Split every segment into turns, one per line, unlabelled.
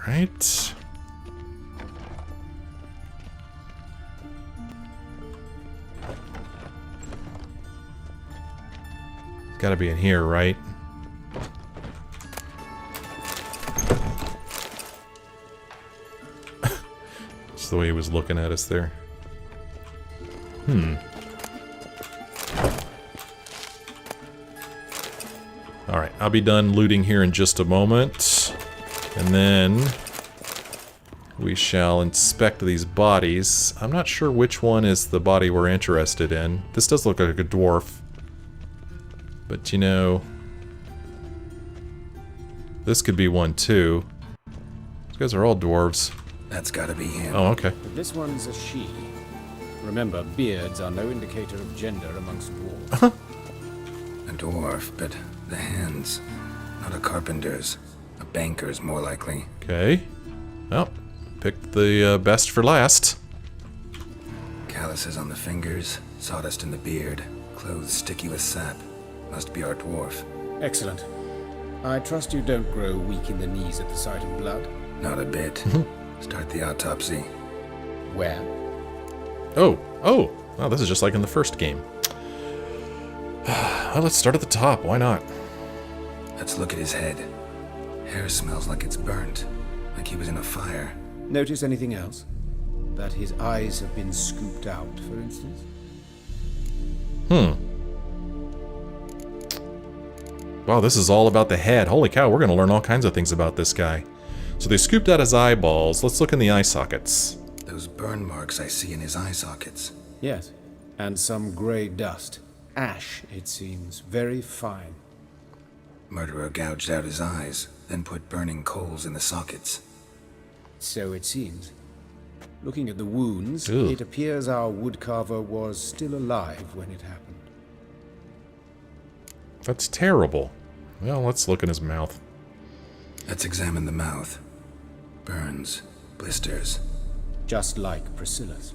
Right. Gotta be in here, right? That's the way he was looking at us there. Alright, I'll be done looting here in just a moment. And then we shall inspect these bodies. I'm not sure which one is the body we're interested in. This does look like a dwarf. But you know, this could be one too. These guys are all dwarves.
That's gotta be him.
Oh, okay.
But this one's a she. Remember, beards are no indicator of gender amongst dwarves.
A dwarf, but the hands. Not a carpenter's. A banker's, more likely.
Okay. Well, picked the best for last.
Calluses on the fingers, sawdust in the beard, clothes sticky with sap. Must be our dwarf.
Excellent. I trust you don't grow weak in the knees at the sight of blood.
Not a bit. Start the autopsy.
Where?
Oh, well, this is just like in the first game. Well, let's start at the top. Why not?
Let's look at his head. Hair smells like it's burnt. Like he was in a fire.
Notice anything else? That his eyes have been scooped out, for instance?
Wow, this is all about the head. Holy cow, we're going to learn all kinds of things about this guy. So they scooped out his eyeballs. Let's look in the eye sockets.
Those burn marks I see in his eye sockets.
Yes. And some grey dust. Ash, it seems. Very fine.
Murderer gouged out his eyes, then put burning coals in the sockets.
So it seems. Looking at the wounds,
Ew.
it appears our woodcarver was still alive when it happened.
That's terrible. Well, let's look in his mouth.
Let's examine the mouth. Burns, blisters.
Just like Priscilla's.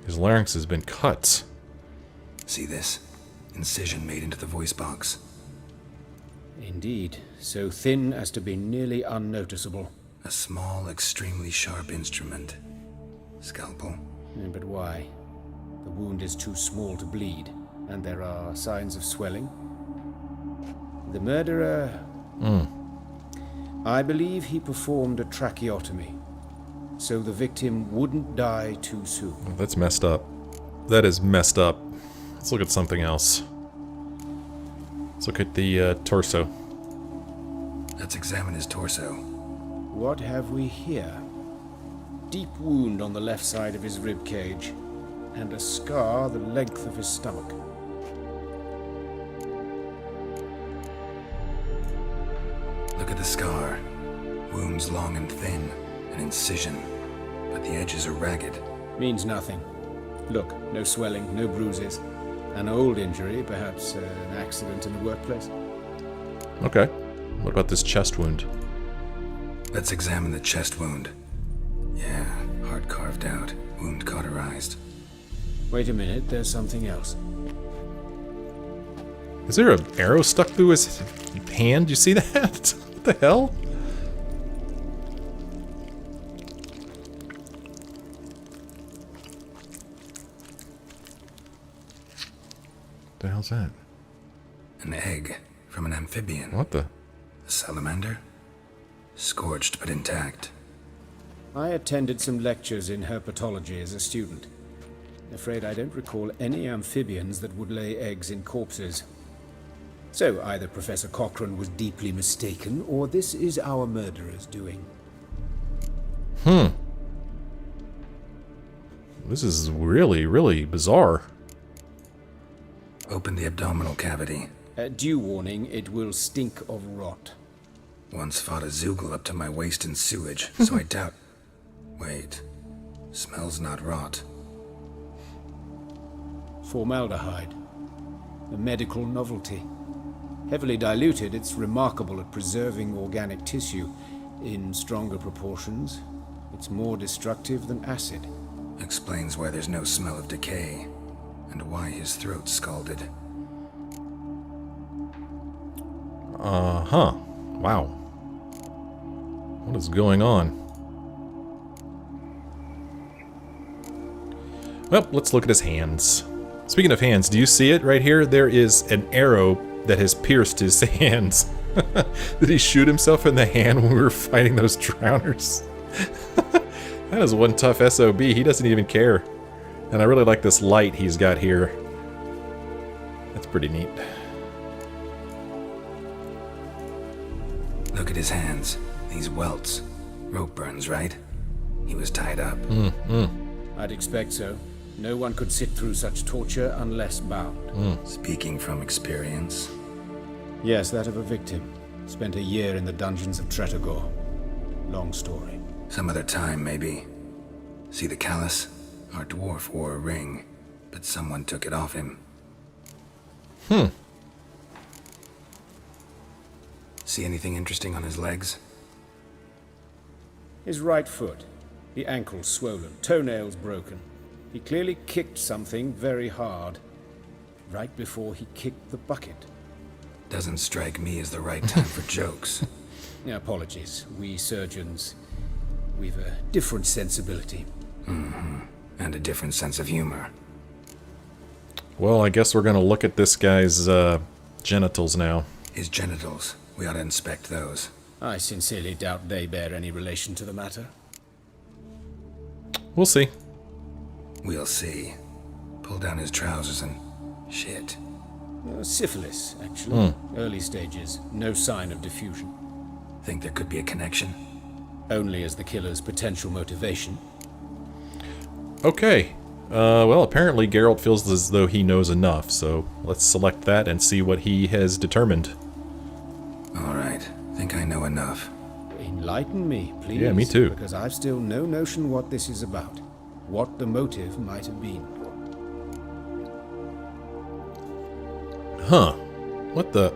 His larynx has been cut.
See this? Incision made into the voice box.
Indeed, so thin as to be nearly unnoticeable.
A small, extremely sharp instrument. Scalpel.
But why? The wound is too small to bleed, and there are signs of swelling. The murderer... I believe he performed a tracheotomy, so the victim wouldn't die too soon.
Oh, that's messed up. That is messed up. Let's look at something else. Let's look at the torso.
Let's examine his torso.
What have we here? Deep wound on the left side of his rib cage, and a scar the length of his stomach.
Look at the scar. Wounds long and thin. An incision. But the edges are ragged.
Means nothing. Look, no swelling, no bruises. An old injury, perhaps an accident in the workplace.
Okay. What about this chest wound?
Let's examine the chest wound. Yeah, heart carved out. Wound cauterized.
Wait a minute, there's something else.
Is there an arrow stuck through his hand? You see that? What the hell? What the hell's that?
An egg from an amphibian.
What the?
A salamander? Scorched but intact.
I attended some lectures in herpetology as a student. Afraid I don't recall any amphibians that would lay eggs in corpses. So either Professor Cochrane was deeply mistaken, or this is our murderer's doing.
This is really, really bizarre.
Open the abdominal cavity.
Due warning, it will stink of rot.
Once fought a zoogle up to my waist in sewage, so I doubt... Wait. Smells not rot.
Formaldehyde. A medical novelty. Heavily diluted, it's remarkable at preserving organic tissue. In stronger proportions, it's more destructive than acid.
Explains why there's no smell of decay, and why his throat's scalded.
Uh-huh. Wow. What is going on? Well, let's look at his hands. Speaking of hands, do you see it right here? There is an arrow that has pierced his hands. Did he shoot himself in the hand when we were fighting those drowners? That is one tough SOB. He doesn't even care. And I really like this light he's got here. That's pretty neat.
Look at his hands. These welts. Rope burns, right? He was tied up.
I'd expect so. No one could sit through such torture unless bound.
Speaking from experience.
Yes, that of a victim. Spent a year in the dungeons of Tretogor. Long story.
Some other time, maybe. See the callus? Our dwarf wore a ring, but someone took it off him. See anything interesting on his legs?
His right foot. The ankle swollen, toenails broken. He clearly kicked something very hard. Right before he kicked the bucket.
Doesn't strike me as the right time for jokes.
Apologies. We surgeons, we've a different sensibility.
And a different sense of humor.
Well, I guess we're going to look at this guy's genitals now.
His genitals. We ought to inspect those.
I sincerely doubt they bear any relation to the matter.
We'll see.
We'll see. Pull down his trousers and... shit.
Syphilis, actually. Early stages. No sign of diffusion.
Think there could be a connection?
Only as the killer's potential motivation.
Okay. Well, apparently Geralt feels as though he knows enough, so let's select that and see what he has determined.
Alright. Think I know enough.
Enlighten me, please.
Yeah, me too.
Because I've still no notion what this is about. What the motive might have been.
Huh. What the...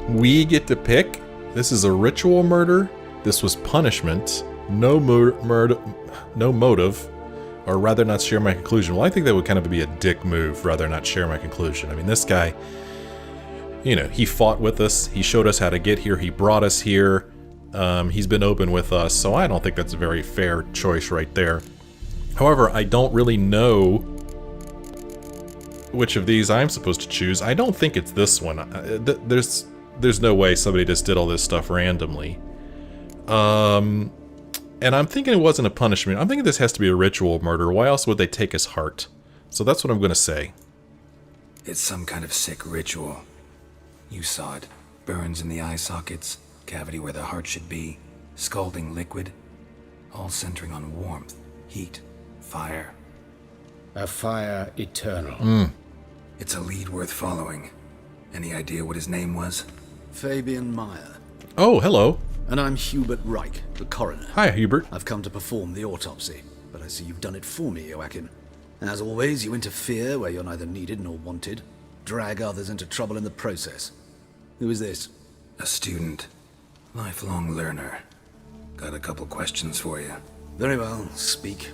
We get to pick? This is a ritual murder? This was punishment. No motive. Or rather not share my conclusion. Well, I think that would kind of be a dick move, rather not share my conclusion. I mean, this guy... You know, he fought with us. He showed us how to get here. He brought us here. He's been open with us. So I don't think that's a very fair choice right there. However, I don't really know which of these I'm supposed to choose. I don't think it's this one. There's no way somebody just did all this stuff randomly. And I'm thinking it wasn't a punishment. I'm thinking this has to be a ritual murder. Why else would they take his heart? So that's what I'm going to say.
It's some kind of sick ritual. You saw it. Burns in the eye sockets, cavity where the heart should be, scalding liquid, all centering on warmth, heat, fire.
A fire eternal.
It's a lead worth following. Any idea what his name was?
Fabian Meyer.
Oh, hello.
And I'm Hubert Reich, the coroner.
Hi, Hubert.
I've come to perform the autopsy, but I see you've done it for me, Joachim. As always, you interfere where you're neither needed nor wanted. Drag others into trouble in the process. Who is this?
A student. Lifelong learner. Got a couple questions for you.
Very well, speak.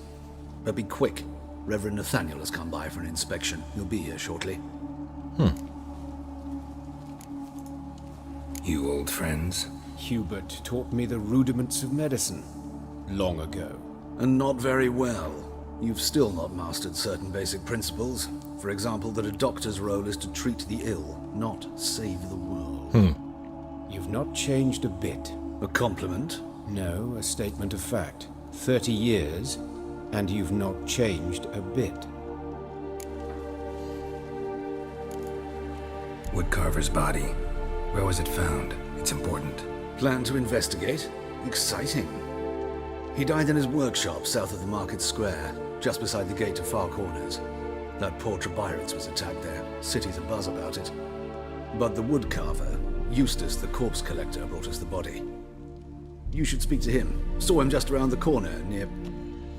But be quick. Reverend Nathaniel has come by for an inspection. He'll be here shortly.
You old friends?
Hubert taught me the rudiments of medicine. Long ago.
And not very well. You've still not mastered certain basic principles. For example, that a doctor's role is to treat the ill, not save the world.
You've not changed a bit.
A compliment?
No, a statement of fact. 30 years, and you've not changed a bit.
Woodcarver's body. Where was it found? It's important.
Plan to investigate? Exciting. He died in his workshop south of the market square, just beside the gate to Far Corners. That poor Trebirates was attacked there. City's abuzz about it. But the woodcarver, Eustace the corpse collector, brought us the body. You should speak to him. Saw him just around the corner near...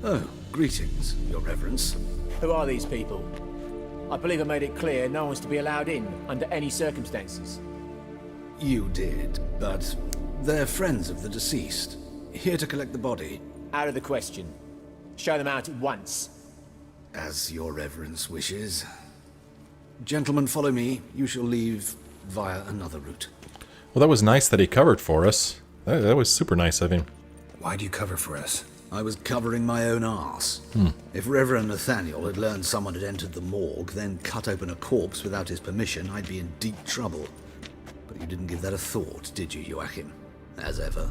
Oh, greetings, your reverence.
Who are these people? I believe I made it clear no one's to be allowed in under any circumstances.
You did, but they're friends of the deceased. Here to collect the body.
Out of the question. Show them out at once.
As your reverence wishes. Gentlemen, follow me. You shall leave via another route.
Well, that was nice that he covered for us. That was super nice of him.
Why'd you cover for us?
I was covering my own arse. If Reverend Nathaniel had learned someone had entered the morgue, then cut open a corpse without his permission, I'd be in deep trouble. But you didn't give that a thought, did you, Joachim? As ever.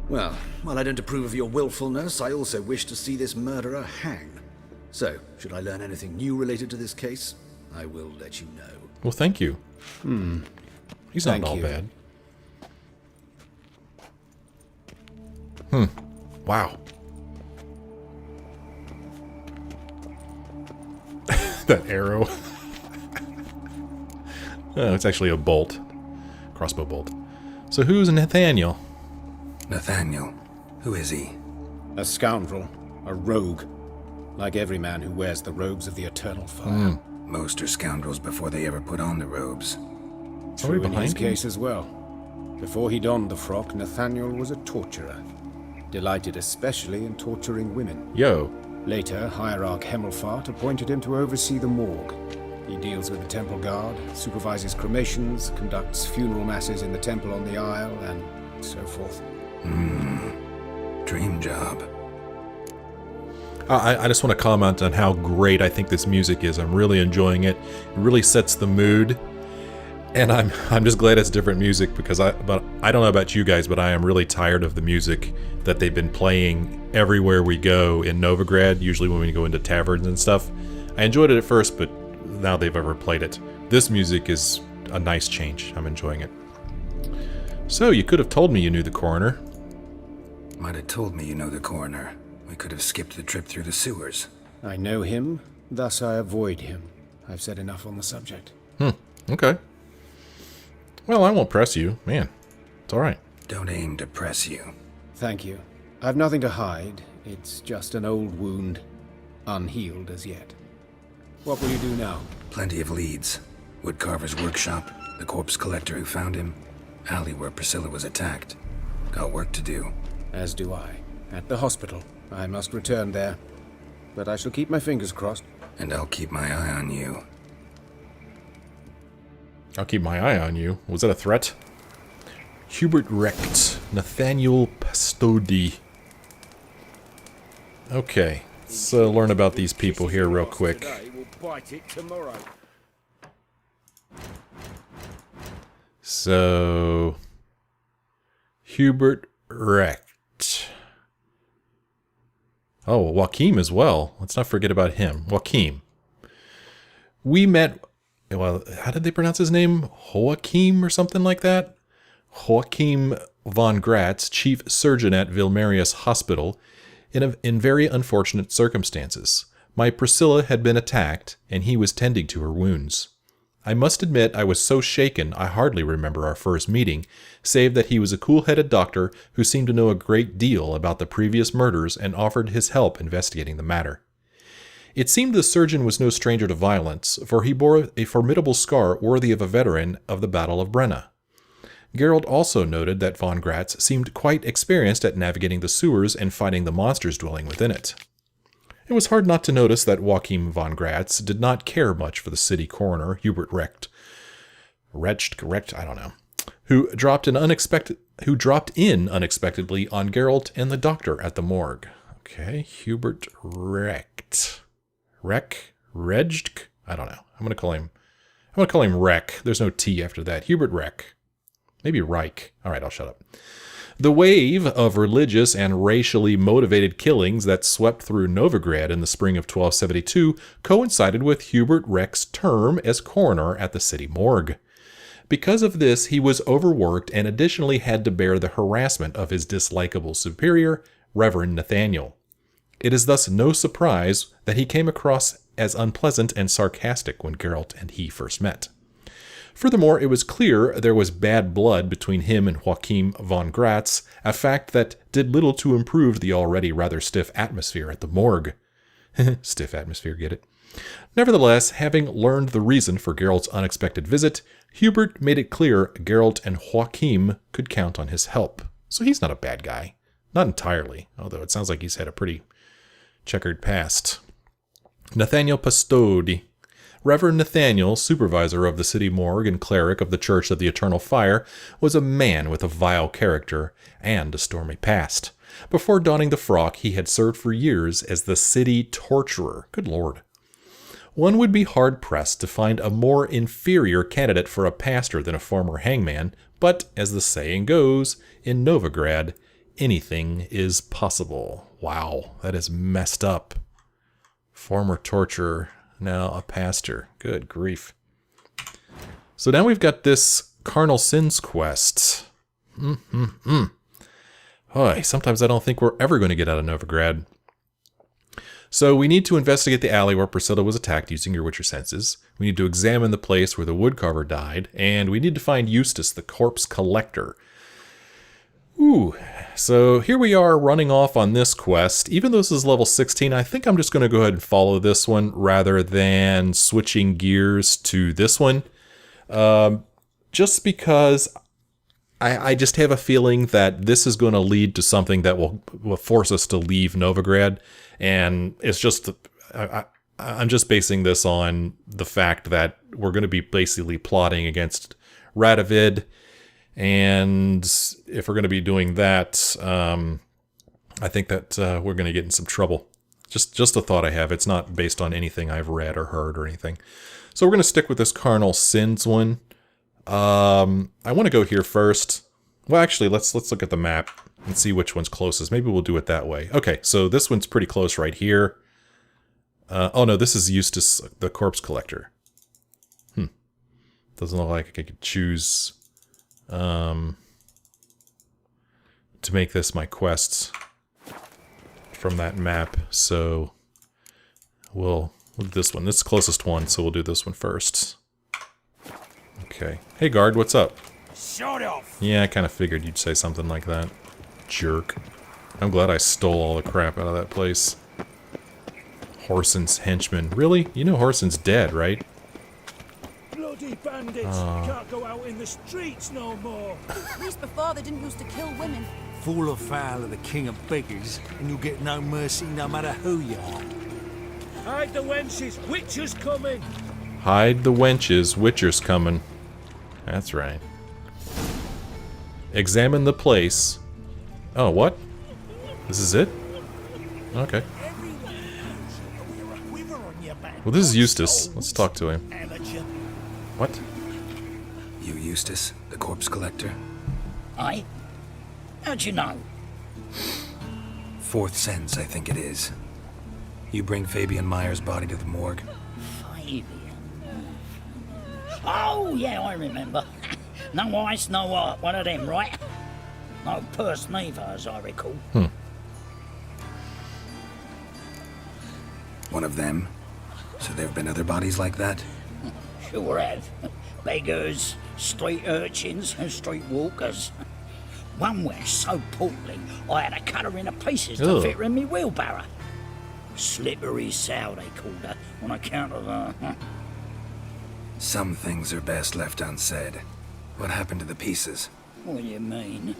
Well, while I don't approve of your willfulness, I also wish to see this murderer hang. So, should I learn anything new related to this case, I will let you know.
Well, thank you. He's not
Thank
all
you.
bad. Wow. That arrow. Oh, it's actually a bolt. Crossbow bolt. So who's Nathaniel?
Nathaniel. Who is he?
A scoundrel. A rogue. Like every man who wears the robes of the eternal fire.
Most are scoundrels before they ever put on the robes.
True in his
behind you?
case as well. Before he donned the frock, Nathaniel was a torturer. Delighted especially in torturing women.
Yo.
Later, Hierarch Hemmelfart appointed him to oversee the morgue. He deals with the temple guard, supervises cremations, conducts funeral masses in the temple on the Isle, and so forth.
Dream job.
I just want to comment on how great I think this music is. I'm really enjoying it. It really sets the mood. And I'm just glad it's different music because I don't know about you guys, but I am really tired of the music that they've been playing everywhere we go in Novigrad, usually when we go into taverns and stuff. I enjoyed it at first, but now they've overplayed it. This music is a nice change. I'm enjoying it. So, you could have told me you knew the coroner.
Might have told me you know the coroner. We could have skipped the trip through the sewers.
I know him, thus I avoid him. I've said enough on the subject.
Okay. Well, I won't press you. Man, it's alright.
Don't aim to press you.
Thank you. I've nothing to hide. It's just an old wound, unhealed as yet. What will you do now?
Plenty of leads. Woodcarver's workshop, the corpse collector who found him, alley where Priscilla was attacked. Got work to do.
As do I. At the hospital. I must return there. But I shall keep my fingers crossed.
And I'll keep my eye on you.
I'll keep my eye on you. Was that a threat? Hubert Recht. Nathaniel Pastodi. Okay. Let's learn about these people here real quick. So... Hubert Recht. Oh, Joachim as well. Let's not forget about him. Joachim. We met... Well, how did they pronounce his name? Joachim or something like that? Joachim von Gratz, chief surgeon at Vilmerius Hospital, in very unfortunate circumstances. My Priscilla had been attacked, and he was tending to her wounds. I must admit I was so shaken I hardly remember our first meeting, save that he was a cool-headed doctor who seemed to know a great deal about the previous murders and offered his help investigating the matter. It seemed the surgeon was no stranger to violence, for he bore a formidable scar worthy of a veteran of the Battle of Brenna. Geralt also noted that von Gratz seemed quite experienced at navigating the sewers and fighting the monsters dwelling within it. It was hard not to notice that Joachim von Gratz did not care much for the city coroner, Hubert Recht, I don't know, who dropped in unexpectedly on Geralt and the doctor at the morgue. Okay, Hubert Recht. Regjk? I don't know. I'm gonna call him Reck. There's no T after that. Hubert Reck. Maybe Reich. Alright, I'll shut up. The wave of religious and racially motivated killings that swept through Novigrad in the spring of 1272 coincided with Hubert Recht's term as coroner at the city morgue. Because of this, he was overworked and additionally had to bear the harassment of his dislikable superior, Reverend Nathaniel. It is thus no surprise that he came across as unpleasant and sarcastic when Geralt and he first met. Furthermore, it was clear there was bad blood between him and Joachim von Gratz, a fact that did little to improve the already rather stiff atmosphere at the morgue. Stiff atmosphere, get it? Nevertheless, having learned the reason for Geralt's unexpected visit, Hubert made it clear Geralt and Joachim could count on his help. So he's not a bad guy. Not entirely, although it sounds like he's had a pretty checkered past. Nathaniel Pastodi. Reverend Nathaniel, supervisor of the city morgue and cleric of the Church of the Eternal Fire, was a man with a vile character and a stormy past. Before donning the frock, he had served for years as the city torturer. Good lord. One would be hard-pressed to find a more inferior candidate for a pastor than a former hangman, but, as the saying goes, in Novigrad, anything is possible. Wow, that is messed up. Former torturer, now a pastor. Good grief. So now we've got this Carnal Sins quest. Boy, sometimes I don't think we're ever going to get out of Novigrad. So we need to investigate the alley where Priscilla was attacked using your Witcher senses. We need to examine the place where the woodcarver died. And we need to find Eustace, the corpse collector. Ooh, so here we are running off on this quest. Even though this is level 16, I think I'm just going to go ahead and follow this one rather than switching gears to this one. Just because I just have a feeling that this is going to lead to something that will force us to leave Novigrad. And it's just, I'm just basing this on the fact that we're going to be basically plotting against Radovid. And if we're going to be doing that, I think that we're going to get in some trouble. Just a thought I have. It's not based on anything I've read or heard or anything. So we're going to stick with this Carnal Sins one. I want to go here first. Well, actually, let's look at the map and see which one's closest. Maybe we'll do it that way. Okay, so this one's pretty close right here. Oh no, this is Eustace, the corpse collector. Doesn't look like I could choose to make this my quest from that map. So we'll do this one. This is the closest one, so we'll do this one first. Okay. Hey guard, what's up?
Shut off!
Yeah, I kind of figured you'd say something like that. Jerk. I'm glad I stole all the crap out of that place. Whoreson's henchman. Really? You know Whoreson's dead, right?
Bloody bandits! Can't go out in the streets no more!
At least before they didn't used to kill women.
Fall afoul of the king of beggars, and you'll get no mercy no matter who you are. Hide the wenches! Witcher's coming!
Hide the wenches, Witcher's coming. That's right. Examine the place. Oh, what? This is it? Okay. Well, this is Eustace. Let's talk to him. What?
You Eustace, the corpse collector?
Aye? How'd you know?
Fourth sense, I think it is. You bring Fabian Meyer's body to the morgue?
Fabian. Oh, yeah, I remember. No eyes, no heart, one of them, right? No purse neither, as I recall.
One of them? So there have been other bodies like that?
Sure have. Beggars, street urchins, and street walkers. One was so portly, I had to cut her into pieces to fit her in me wheelbarrow. Slippery sow, they called her, on account of her.
Some things are best left unsaid. What happened to the pieces?
What do you mean?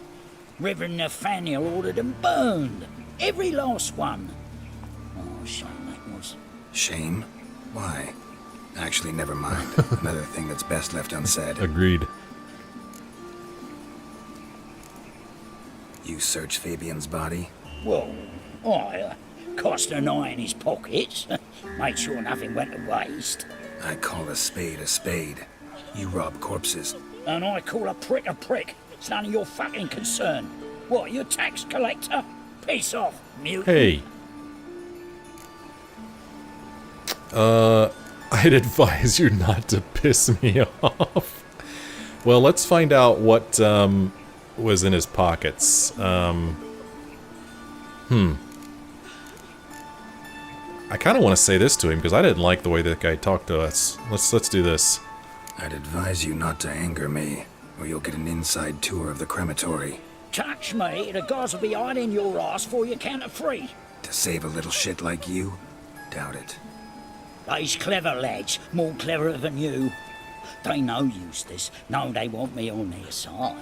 Reverend Nathaniel ordered them burned. Every last one. Oh, shame that was.
Shame? Why? Actually, never mind. Another thing that's best left unsaid.
Agreed.
You searched Fabian's body?
Well, I cast an eye in his pockets. Made sure nothing went to waste.
I call a spade a spade. You rob corpses.
And I call a prick a prick. It's none of your fucking concern. What, you tax collector? Piss off, mute.
Hey. I'd advise you not to piss me off. Well, let's find out what was in his pockets. I kind of want to say this to him because I didn't like the way that guy talked to us. Let's do this.
I'd advise you not to anger me, or you'll get an inside tour of the crematory.
Touch me, the guys will be hiding your ass for you count of 3.
To save a little shit like you? Doubt it.
They's clever lads, more cleverer than you. They know Eustace, know they want me on their side.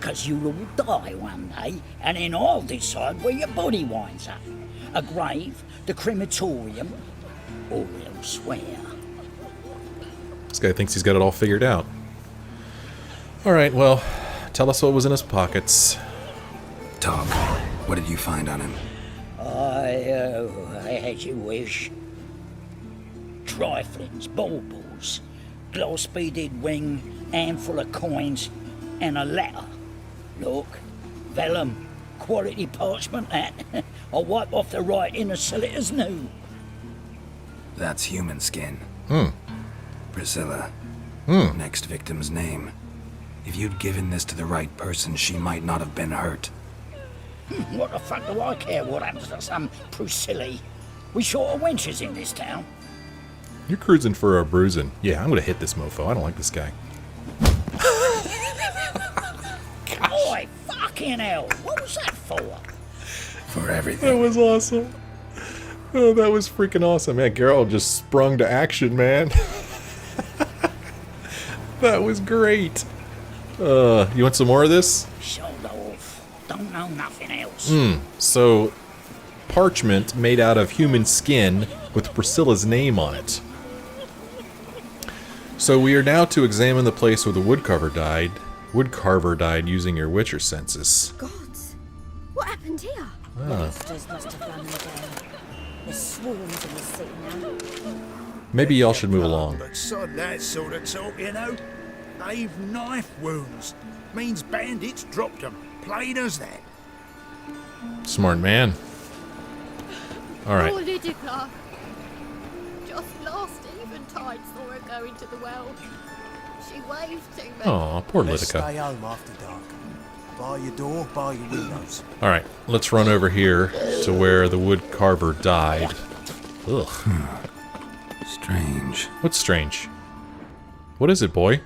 'Cause you'll all die one day, and then I'll decide where your body winds up. A grave, the crematorium, or elsewhere.
This guy thinks he's got it all figured out. Alright, well, tell us what was in his pockets.
Talk. What did you find on him?
As you wish. Triflings, baubles, gloss-beaded ring, handful of coins, and a letter. Look, vellum, quality parchment, that. I'll wipe off the writing and sell it as new.
That's human skin. Priscilla. Next victim's name. If you'd given this to the right person, she might not have been hurt.
What the fuck do I care what happens to some Priscilla? We short of wenches in this town.
You're cruising for a bruising. Yeah, I'm gonna hit this mofo. I don't like this guy.
Oi, fucking hell! What was that for?
For everything.
That was awesome. Oh, that was freaking awesome. Man, Geralt just sprung to action, man. That was great. You want some more of this?
Sold off. Don't know nothing else.
So, parchment made out of human skin with Priscilla's name on it. So we are now to examine the place where the woodcarver died using your Witcher senses.
Gods, what happened here?
Monsters must have run them down. There's swarms in the city now.
Maybe y'all should move along.
But sod that sort of talk, you know. They've knife wounds. Means bandits dropped them. Plain as that.
Smart man. Alright.
Poor Lydica. Just last eventide saw her go into the well. She waved to me.
Aw, poor
Let's
Lydica.
stay home after dark. Bar your door, bar your windows.
Alright, let's run over here to where the woodcarver died. Ugh.
Strange.
What's strange? What is it, boy?